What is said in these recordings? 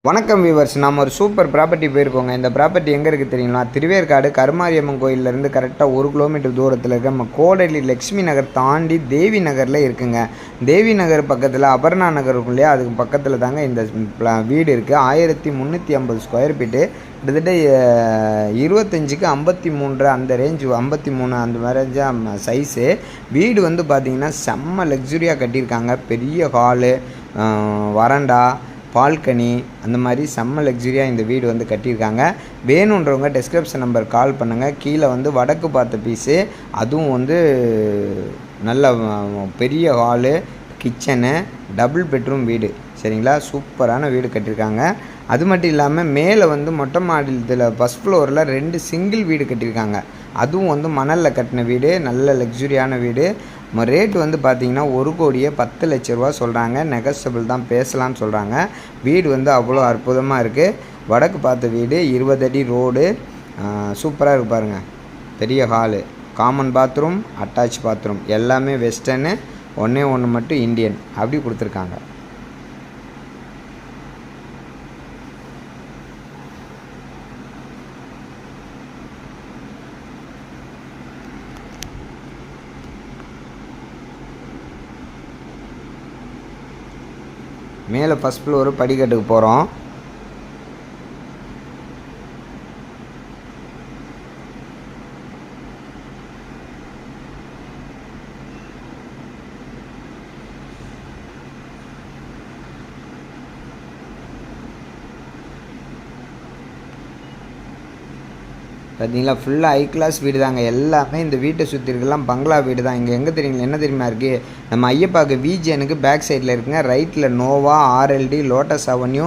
வணக்கம் வியூவர்ஸ், நாம் ஒரு சூப்பர் ப்ராப்பர்ட்டி போயிருக்கோங்க. இந்த ப்ராப்பர்ட்டி எங்கே இருக்குது தெரியுங்களா? திருவேற்காடு கருமாரியம்மன் கோயிலேருந்து கரெக்டாக 1 கிலோமீட்டர் தூரத்தில் இருக்க நம்ம கோடலி லக்ஷ்மி நகர் தாண்டி தேவி நகரில் இருக்குங்க. தேவி நகர் பக்கத்தில் அபர்ணா நகர் இருக்கும் இல்லையா, அதுக்கு பக்கத்தில் தாங்க இந்த வீடு இருக்குது. 1350 ஸ்கொயர் ஃபீட்டு, கிட்டத்தட்ட 25க்கு 53 அந்த ரேஞ்சு, 53 அந்த மாதிரி சைஸு. வீடு வந்து பார்த்திங்கன்னா செம்ம லக்ஸுரியாக கட்டியிருக்காங்க. பெரிய ஹாலு, வராண்டா, பால்கனி, அந்த மாதிரி செம்ம லக்ஸுரியாக இந்த வீடு வந்து கட்டியிருக்காங்க. வேணுன்றவங்க டிஸ்கிரிப்ஷன் நம்பர் கால் பண்ணுங்கள். கீழே வந்து வடக்கு பார்த்த பீஸு, அதுவும் வந்து நல்ல பெரிய ஹாலு, கிச்சனு, டபுள் பெட்ரூம் வீடு. சரிங்களா? சூப்பரான வீடு கட்டியிருக்காங்க. அது மட்டும் இல்லாமல் மேலே வந்து மொட்டை மாடியில் ஃபஸ்ட் ஃப்ளோரில் 2 சிங்கிள் வீடு கட்டியிருக்காங்க. அதுவும் வந்து மணலில் கட்டின வீடு, நல்ல லக்ஸுரியான வீடு. ரேட் வந்து பார்த்திங்கன்னா 1,10,00,000 ரூபா சொல்கிறாங்க. நெகோஷியபிள் தான், பேசலாம்னு சொல்கிறாங்க. வீடு வந்து அவ்வளோ அற்புதமாக இருக்குது. வடக்கு பார்த்த வீடு, 20 அடி ரோடு, சூப்பராக இருக்குது பாருங்கள். பெரிய hall, common bathroom, attach bathroom, எல்லாமே வெஸ்டர்னு, ஒன்று மட்டும் இந்தியன் அப்படி கொடுத்துருக்காங்க. மேலே ஃபஸ்ட் ஃப்ளோர் படிக்கட்டுக்கு போகிறோம். பார்த்தீங்களா, ஃபுல்லாக ஹை கிளாஸ் வீடு தாங்க. எல்லாமே இந்த வீட்டை சுற்றி இருக்கலாம் பங்களா வீடு தான். இங்கே எங்கே தெரியுங்களா, என்ன தெரியுமா இருக்குது? நம்ம ஐயப்பாக்கு விஜிஎனுக்கு பேக் சைடில் இருக்குங்க. ரைட்டில் நோவா, ஆர்எல்டி, லோட்டஸ் அவென்யூ,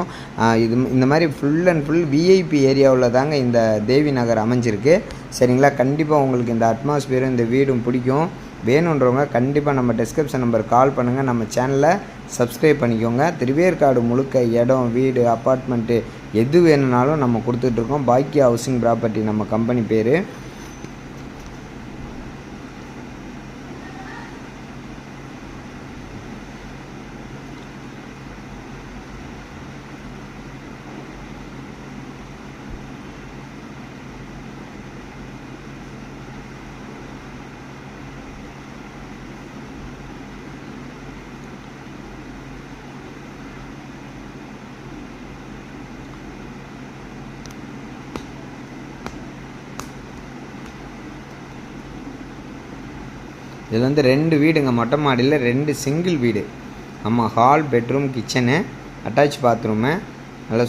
இந்த மாதிரி ஃபுல் அண்ட் ஃபுல் விஐபி ஏரியாவில் தாங்க இந்த தேவி நகர் அமைஞ்சிருக்கு. சரிங்களா? கண்டிப்பாக உங்களுக்கு இந்த அட்மாஸ்பியரும் இந்த வீடும் பிடிக்கும். வேணுன்றவங்க கண்டிப்பாக நம்ம டிஸ்கிரிப்ஷன் நம்பர் கால் பண்ணுங்கள். நம்ம சேனலை சப்ஸ்கிரைப் பண்ணிக்கோங்க. திருவேற்காடு முழுக்க இடம், வீடு, அப்பார்ட்மெண்ட்டு எது வேணும்னாலும் நம்ம கொடுத்துட்ருக்கோம். பாக்கியா ஹவுசிங் ப்ராப்பர்ட்டி நம்ம கம்பெனி பேர். இதில் வந்து 2 வீடுங்க. மொட்டை மாடியில் 2 சிங்கிள் வீடு. ஆமாம், hall, bedroom, kitchen, attach bathroom,